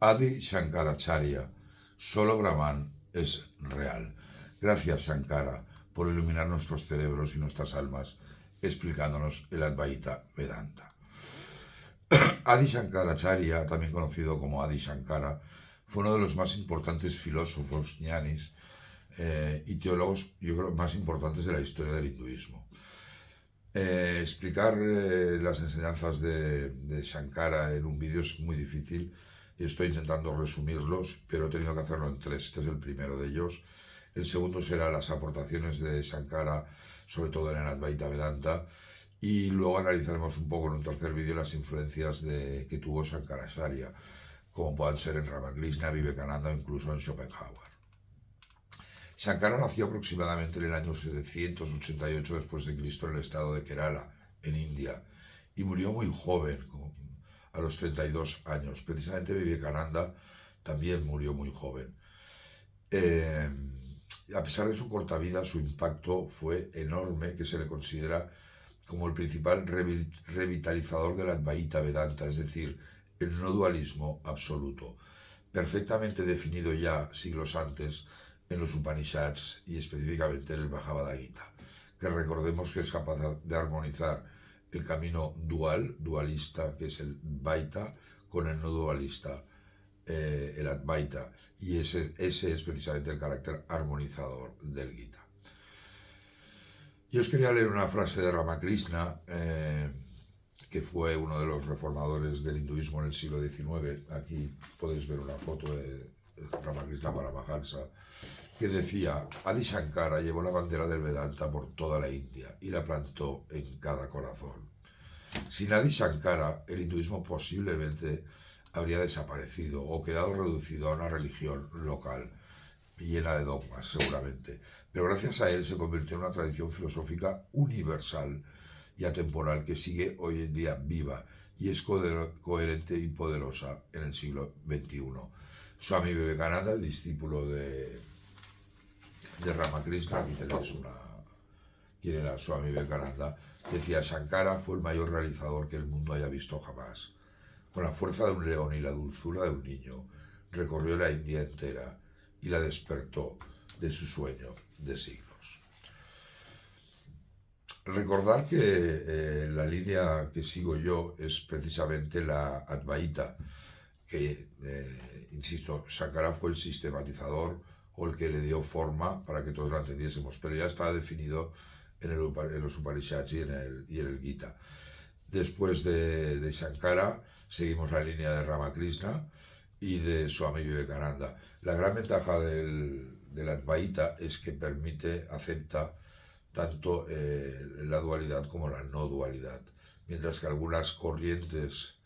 Adi Shankaracharya, solo Brahman es real. Gracias, Shankara, por iluminar nuestros cerebros y nuestras almas, explicándonos el Advaita Vedanta. Adi Shankaracharya, también conocido como Adi Shankara, fue uno de los más importantes filósofos ñanis y teólogos, yo creo, más importantes de la historia del hinduismo. Explicar las enseñanzas de Shankara en un vídeo es muy difícil. Estoy intentando resumirlos, pero he tenido que hacerlo en tres. Este es el primero de ellos. El segundo será las aportaciones de Shankara, sobre todo en el Advaita Vedanta. Y luego analizaremos un poco en un tercer vídeo las influencias que tuvo Shankaracharya, como puedan ser en Ramakrishna, Vivekananda o incluso en Schopenhauer. Shankara nació aproximadamente en el año 788 después de Cristo en el estado de Kerala, en India, y murió muy joven, a los 32 años. Precisamente Vivekananda también murió muy joven. A pesar de su corta vida, su impacto fue enorme, que se le considera como el principal revitalizador del Advaita Vedanta, es decir, el no dualismo absoluto, perfectamente definido ya siglos antes en los Upanishads y específicamente en el Bhagavad Gita, que recordemos que es capaz de armonizar el camino dualista, que es el Vaita, con el no dualista, el Advaita, y ese es precisamente el carácter armonizador del Gita. Yo os quería leer una frase de Ramakrishna, que fue uno de los reformadores del hinduismo en el siglo XIX. Aquí podéis ver una foto de Ramakrishna Paramahansa, que decía: Adi Shankara llevó la bandera del Vedanta por toda la India y la plantó en cada corazón. Sin Adi Shankara, el hinduismo posiblemente habría desaparecido o quedado reducido a una religión local llena de dogmas, seguramente. Pero gracias a él se convirtió en una tradición filosófica universal y atemporal que sigue hoy en día viva y es coherente y poderosa en el siglo XXI. Swami Vivekananda, el discípulo de Ramakrishna, aquí tenéis quién era Swami Vivekananda, decía: Shankara fue el mayor realizador que el mundo haya visto jamás. Con la fuerza de un león y la dulzura de un niño, recorrió la India entera y la despertó de su sueño de siglos. Recordar que la línea que sigo yo es precisamente la Advaita, que, insisto, Shankara fue el sistematizador o el que le dio forma para que todos la entendiésemos, pero ya está definido en los Upanishads y en el Gita. Después de Shankara seguimos la línea de Ramakrishna y de Swami Vivekananda. La gran ventaja del Advaita es que acepta tanto la dualidad como la no dualidad, mientras que algunas corrientes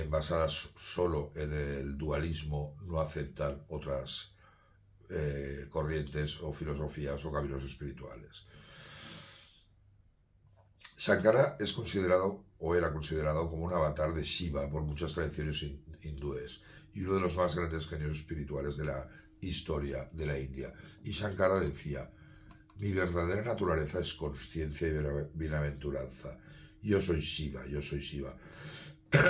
basadas solo en el dualismo no aceptan otras corrientes o filosofías o caminos espirituales. Shankara es considerado o era considerado como un avatar de Shiva por muchas tradiciones hindúes y uno de los más grandes genios espirituales de la historia de la India. Y Shankara decía: mi verdadera naturaleza es consciencia y bienaventuranza. Yo soy Shiva, yo soy Shiva.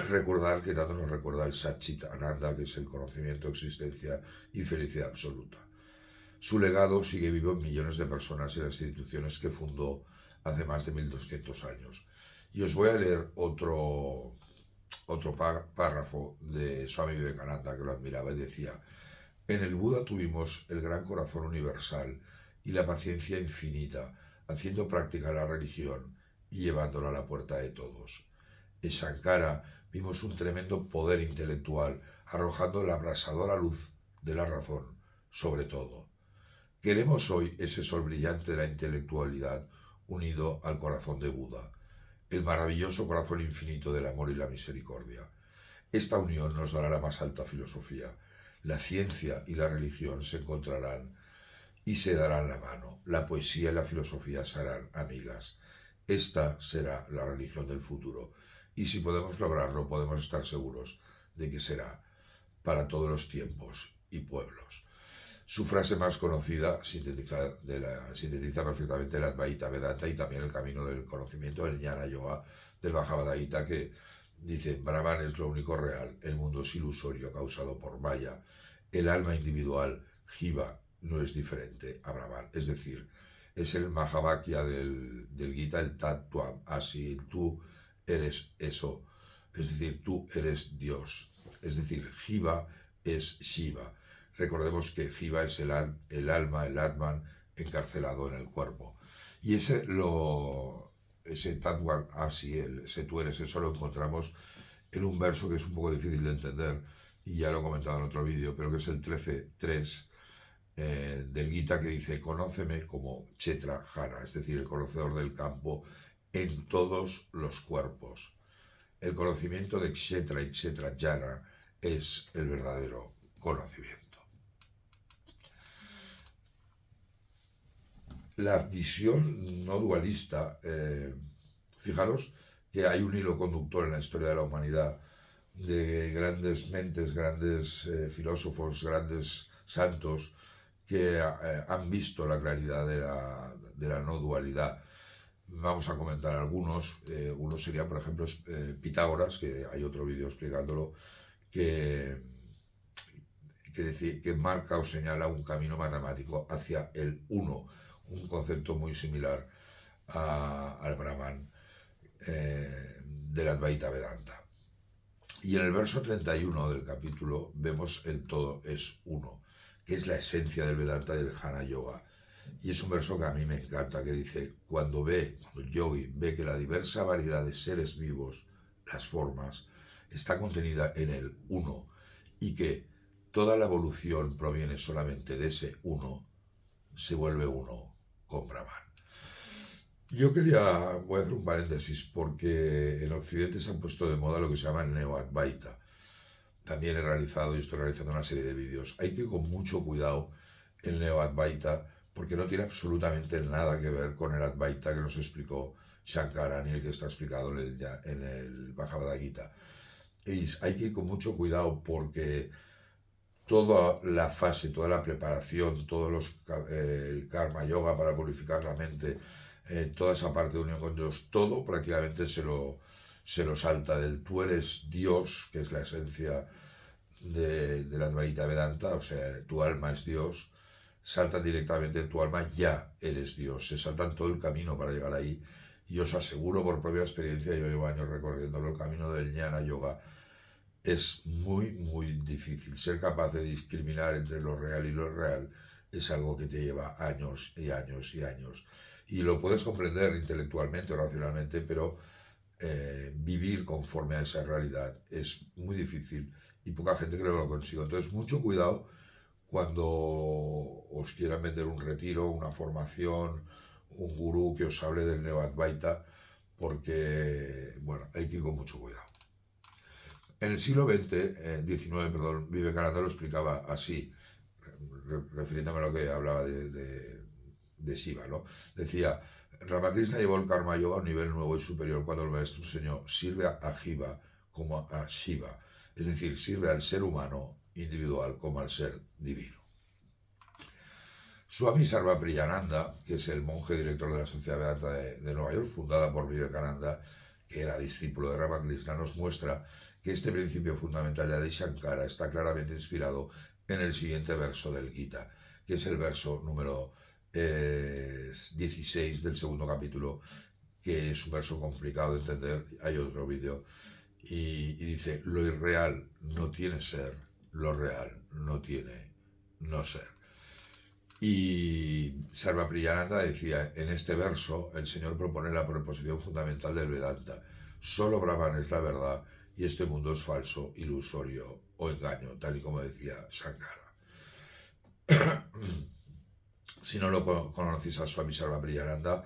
Recordar que tanto nos recuerda el Satchitananda, que es el conocimiento, existencia y felicidad absoluta. Su legado sigue vivo en millones de personas y las instituciones que fundó hace más de 1200 años. Y os voy a leer otro párrafo de Swami Vivekananda, que lo admiraba, y decía: en el Buda tuvimos el gran corazón universal y la paciencia infinita, haciendo práctica la religión y llevándola a la puerta de todos. En Shankara vimos un tremendo poder intelectual, arrojando la abrasadora luz de la razón sobre todo. Queremos hoy ese sol brillante de la intelectualidad unido al corazón de Buda, el maravilloso corazón infinito del amor y la misericordia. Esta unión nos dará la más alta filosofía. La ciencia y la religión se encontrarán y se darán la mano. La poesía y la filosofía serán amigas. Esta será la religión del futuro. Y si podemos lograrlo, podemos estar seguros de que será para todos los tiempos y pueblos. Su frase más conocida sintetiza perfectamente el Advaita Vedanta y también el camino del conocimiento, el Jnana Yoga del Bhagavad Gita, que Dice, Brahman es lo único real, el mundo es ilusorio causado por Maya, el alma individual, Jiva, no es diferente a Brahman. Es decir, es el Mahavakya del Gita, el Tattva, así tú eres eso, es decir, tú eres Dios. Es decir, Jiva es Shiva. Recordemos que Jiva es el alma, el Atman, encarcelado en el cuerpo. Y ese Tattva así, ese tú eres eso, lo encontramos en un verso que es un poco difícil de entender, y ya lo he comentado en otro vídeo, pero que es el 13.3 del Gita, que dice, conóceme como Kshetra Jara, es decir, el conocedor del campo en todos los cuerpos. El conocimiento de Kshetra y Kshetra Jana es el verdadero conocimiento. La visión no dualista, fijaros que hay un hilo conductor en la historia de la humanidad de grandes mentes, grandes filósofos, grandes santos que han visto la claridad de la no dualidad. Vamos a comentar algunos. Uno sería, por ejemplo, Pitágoras, que hay otro vídeo explicándolo, que que marca o señala un camino matemático hacia el uno, un concepto muy similar al Brahman del Advaita Vedanta. Y en el verso 31 del capítulo vemos el todo es uno, que es la esencia del Vedanta y del Jnana Yoga. Y es un verso que a mí me encanta, que dice, cuando el yogi ve que la diversa variedad de seres vivos, las formas, está contenida en el uno, y que toda la evolución proviene solamente de ese uno, se vuelve uno con Brahman. Voy a hacer un paréntesis, porque en Occidente se han puesto de moda lo que se llama el Neo-Advaita. También he realizado y estoy realizando una serie de vídeos. Hay que ir con mucho cuidado el Neo-Advaita, porque no tiene absolutamente nada que ver con el Advaita que nos explicó Shankara, ni el que está explicado en el Bhagavad Gita. Y hay que ir con mucho cuidado, porque toda la fase, toda la preparación, el karma yoga para purificar la mente, toda esa parte de unión con Dios, todo prácticamente se lo salta del tú eres Dios, que es la esencia de la Advaita Vedanta, o sea, tu alma es Dios, saltan directamente en tu alma, ya eres Dios, se saltan todo el camino para llegar ahí. Y os aseguro por propia experiencia, yo llevo años recorriéndolo, el camino del Jnana Yoga es muy, muy difícil. Ser capaz de discriminar entre lo real y lo real es algo que te lleva años y años y años. Y lo puedes comprender intelectualmente o racionalmente, pero vivir conforme a esa realidad es muy difícil y poca gente creo que lo consigue. Entonces, mucho cuidado cuando os quieran vender un retiro, una formación, un gurú que os hable del Neo-Advaita, porque, bueno, hay que ir con mucho cuidado. En el siglo XIX, perdón, Vivekananda lo explicaba así, refiriéndome a lo que hablaba de Shiva, ¿no? Decía, Ramakrishna llevó el Karma Yoga a un nivel nuevo y superior cuando el maestro enseñó, sirve a Jiva como a Shiva, es decir, sirve al ser humano individual como al ser divino. Swami Sarvapriyananda, que es el monje director de la Sociedad Vedanta de Nueva York, fundada por Vivekananda, que era discípulo de Ramakrishna, nos muestra que este principio fundamental de Adi Shankara está claramente inspirado en el siguiente verso del Gita, que es el verso número 16 del segundo capítulo, que es un verso complicado de entender, hay otro vídeo, y dice, lo irreal no tiene ser, lo real no tiene no ser. Y Sarvapriyananda decía, en este verso el Señor propone la proposición fundamental del Vedanta, solo Brahman es la verdad y este mundo es falso, ilusorio o engaño, tal y como decía Shankara. Si no lo conocéis a Swami Sarvapriyananda,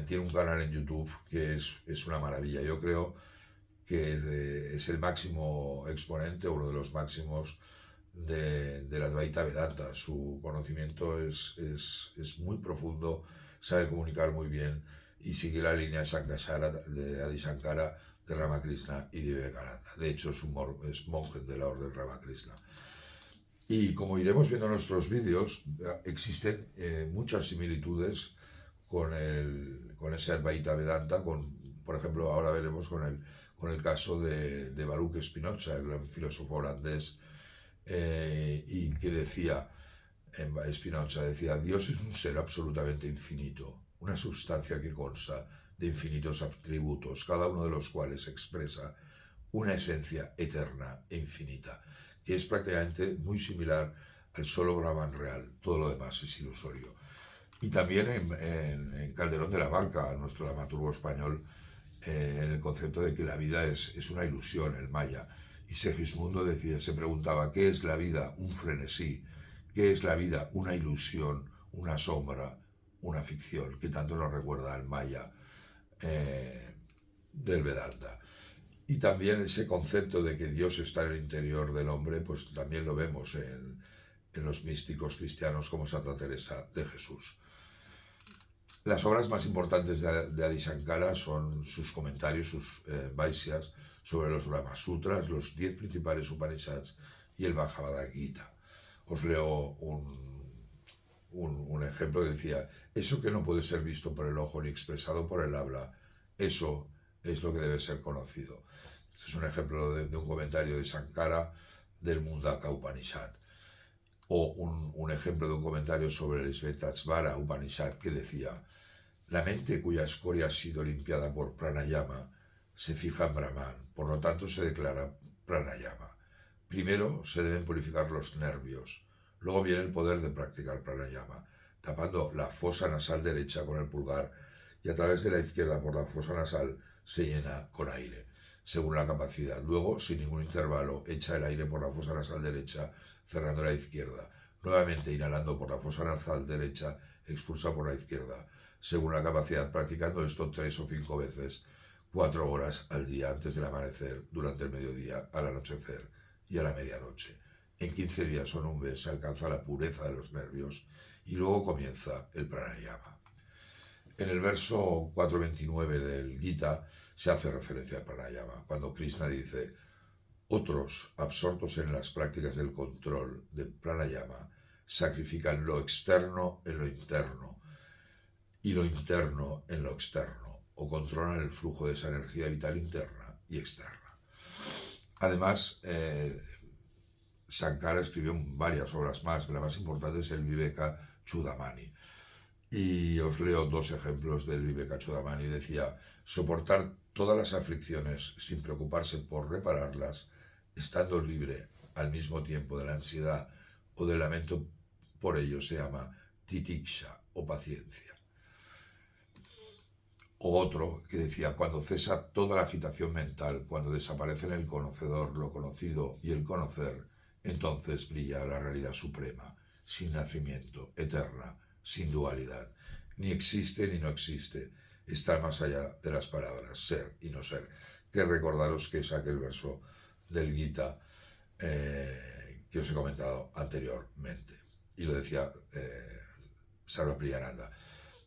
tiene un canal en YouTube que es una maravilla. Yo creo que es el máximo exponente, uno de los máximos de la Advaita Vedanta. Su conocimiento es muy profundo, sabe comunicar muy bien y sigue la línea de Adi Shankara, de Ramakrishna y de Vivekananda. De hecho, es monje de la orden Ramakrishna. Y como iremos viendo en nuestros vídeos, existen muchas similitudes con ese Advaita Vedanta, por ejemplo, ahora veremos con con el caso de Baruch Spinoza, el gran filósofo holandés, y que decía, Spinoza decía, Dios es un ser absolutamente infinito, una sustancia que consta de infinitos atributos, cada uno de los cuales expresa una esencia eterna e infinita, que es prácticamente muy similar al solo Brahman real, todo lo demás es ilusorio. Y también en Calderón de la Barca, nuestro dramaturgo español, en el concepto de que la vida es una ilusión, el maya. Y Segismundo se preguntaba, ¿qué es la vida? Un frenesí. ¿Qué es la vida? Una ilusión, una sombra, una ficción, que tanto nos recuerda al maya del Vedanta. Y también ese concepto de que Dios está en el interior del hombre, pues también lo vemos en los místicos cristianos como Santa Teresa de Jesús. Las obras más importantes de Adi Shankara son sus comentarios, sus vaisyas sobre los Brahma Sutras, los 10 principales Upanishads y el Bhagavad Gita. Os leo un ejemplo que decía, eso que no puede ser visto por el ojo ni expresado por el habla, eso es lo que debe ser conocido. Este es un ejemplo de un comentario de Shankara del Mundaka Upanishad. O un ejemplo de un comentario sobre el Svetasvara Upanishad que decía, la mente cuya escoria ha sido limpiada por pranayama se fija en Brahman, por lo tanto se declara pranayama. Primero se deben purificar los nervios, luego viene el poder de practicar pranayama, tapando la fosa nasal derecha con el pulgar y a través de la izquierda por la fosa nasal se llena con aire, según la capacidad. Luego, sin ningún intervalo, echa el aire por la fosa nasal derecha, cerrando la izquierda. Nuevamente, inhalando por la fosa nasal derecha, expulsa por la izquierda, según la capacidad, practicando esto 3 o 5 veces, 4 horas al día antes del amanecer, durante el mediodía, al anochecer y a la medianoche. En 15 días o en un mes se alcanza la pureza de los nervios y luego comienza el pranayama. En el verso 429 del Gita se hace referencia al pranayama, cuando Krishna dice, otros, absortos en las prácticas del control del pranayama, sacrifican lo externo en lo interno y lo interno en lo externo, o controlan el flujo de esa energía vital interna y externa. Además, Shankara escribió varias obras más, la más importante es el Viveka Chudamani. Y os leo 2 ejemplos del Viveka Chudamani. Decía, soportar todas las aflicciones sin preocuparse por repararlas, estando libre al mismo tiempo de la ansiedad o del lamento por ello, se llama titiksha o paciencia. O otro que decía, cuando cesa toda la agitación mental, cuando desaparecen el conocedor, lo conocido y el conocer, entonces brilla la realidad suprema, sin nacimiento, eterna, sin dualidad. Ni existe ni no existe, está más allá de las palabras, ser y no ser. Que recordaros que es aquel verso del Gita que os he comentado anteriormente. Y lo decía Sarvapriyananda.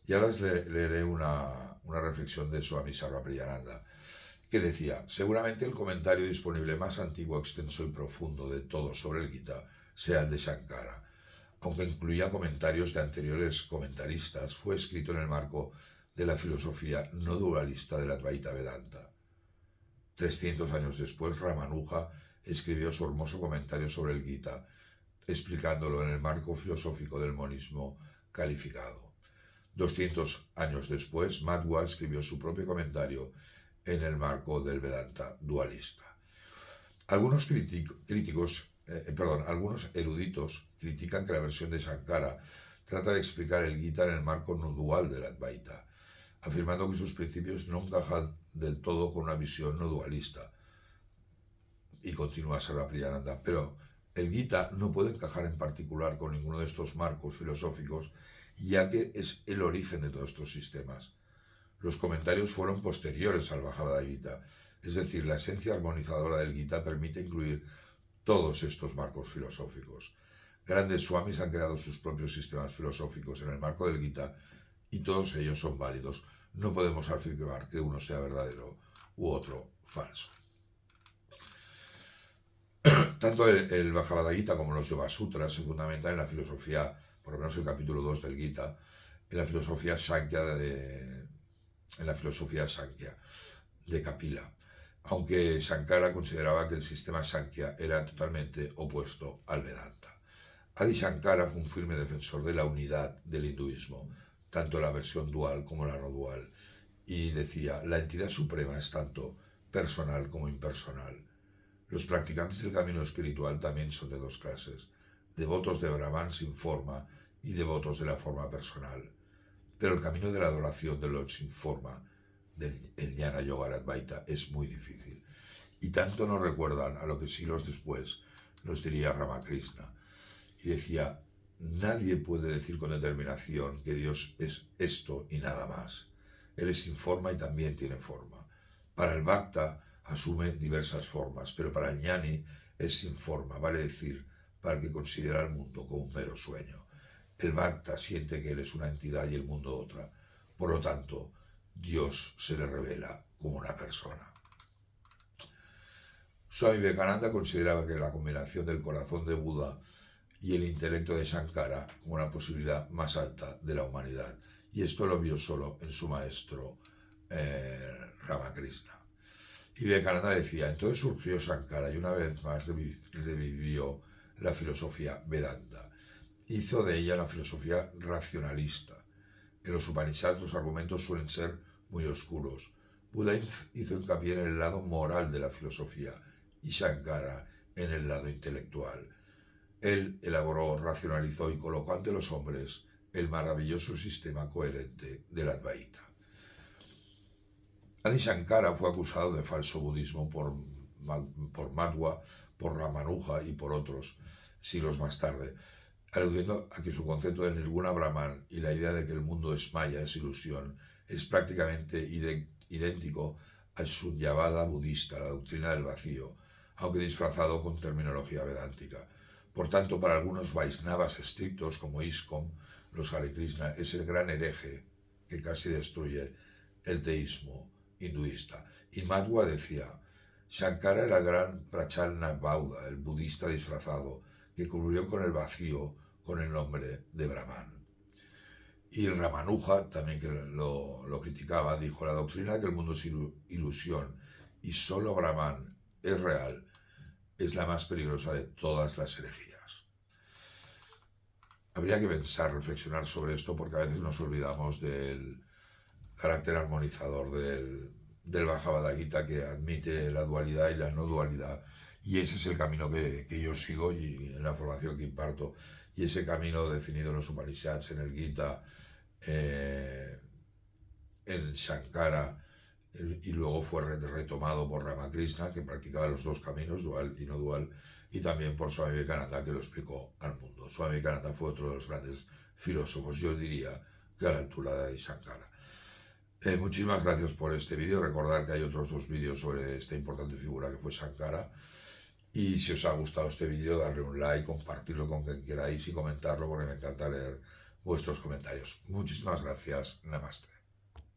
Y ahora os leeré una reflexión de Swami Sarvapriyananda, que decía, seguramente el comentario disponible más antiguo, extenso y profundo de todo sobre el Gita sea el de Shankara. Aunque incluía comentarios de anteriores comentaristas, fue escrito en el marco de la filosofía no dualista del Advaita Vedanta. 300 años después, Ramanuja escribió su hermoso comentario sobre el Gita, explicándolo en el marco filosófico del monismo calificado. 200 años después, Madhva escribió su propio comentario en el marco del Vedanta dualista. Algunos algunos eruditos critican que la versión de Shankara trata de explicar el Gita en el marco no dual del Advaita, afirmando que sus principios no encajan del todo con una visión no dualista. Y continúa Sarvapriyananda, pero el Gita no puede encajar en particular con ninguno de estos marcos filosóficos, ya que es el origen de todos estos sistemas. Los comentarios fueron posteriores al Bhagavad Gita, es decir, la esencia armonizadora del Gita permite incluir todos estos marcos filosóficos. Grandes swamis han creado sus propios sistemas filosóficos en el marco del Gita y todos ellos son válidos. No podemos afirmar que uno sea verdadero u otro falso. Tanto el Bhagavad Gita como los Yoga Sutras se fundamentan en la filosofía, por lo menos el capítulo 2 del Gita, en la filosofía Sankhya de Kapila. aunque Shankara consideraba que el sistema Sankhya era totalmente opuesto al Vedanta. Adi Shankara fue un firme defensor de la unidad del hinduismo, tanto la versión dual como la no dual, y decía, la entidad suprema es tanto personal como impersonal. Los practicantes del camino espiritual también son de dos clases, devotos de Brahman sin forma y devotos de la forma personal. Pero el camino de la adoración de Lord sin forma, del Jnana Yoga Advaita, es muy difícil. Y tanto nos recuerdan a lo que siglos después nos diría Ramakrishna. Y decía, nadie puede decir con determinación que Dios es esto y nada más. Él es sin forma y también tiene forma. Para el Bhakta asume diversas formas, pero para el Jnani es sin forma, vale decir, para el que considera el mundo como un mero sueño. El Bhakta siente que él es una entidad y el mundo otra. Por lo tanto, Dios se le revela como una persona. Swami Vivekananda consideraba que la combinación del corazón de Buda y el intelecto de Shankara como una posibilidad más alta de la humanidad. Y esto lo vio solo en su maestro Ramakrishna. Y Vivekananda decía, entonces surgió Shankara y una vez más revivió la filosofía Vedanta. Hizo de ella una filosofía racionalista. En los Upanishads los argumentos suelen ser muy oscuros. Buda hizo hincapié en el lado moral de la filosofía y Shankara en el lado intelectual. Él elaboró, racionalizó y colocó ante los hombres el maravilloso sistema coherente del Advaita. Adi Shankara fue acusado de falso budismo por Madhva, por Ramanuja y por otros siglos más tarde, aludiendo a que su concepto del Nirguna Brahman y la idea de que el mundo es maya, es ilusión, es prácticamente idéntico al Sunyavada budista, la doctrina del vacío, aunque disfrazado con terminología vedántica. Por tanto, para algunos Vaisnavas estrictos como ISKCON, los Hare Krishna, es el gran hereje que casi destruye el teísmo hinduista. Y Madhva decía, Shankara era el gran Prachalna Bauda, el budista disfrazado, que cubrió con el vacío con el nombre de Brahman. Y Ramanuja, también que lo criticaba, dijo, la doctrina de que el mundo es ilusión y solo Brahman es real, es la más peligrosa de todas las herejías. Habría que pensar, reflexionar sobre esto, porque a veces nos olvidamos del carácter armonizador del Bhagavad Gita, que admite la dualidad y la no dualidad. Y ese es el camino que yo sigo y en la formación que imparto. Y ese camino definido en los Upanishads, en el Gita, en Shankara, y luego fue retomado por Ramakrishna, que practicaba los dos caminos, dual y no dual, y también por Swami Vivekananda, que lo explicó al mundo. Swami Vivekananda fue otro de los grandes filósofos, yo diría que a la altura de Shankara. Muchísimas gracias por este vídeo. Recordad que hay otros dos vídeos sobre esta importante figura que fue Shankara. Y si os ha gustado este vídeo, darle un like, compartirlo con quien queráis y comentarlo, porque me encanta leer vuestros comentarios. Muchísimas gracias. Namaste.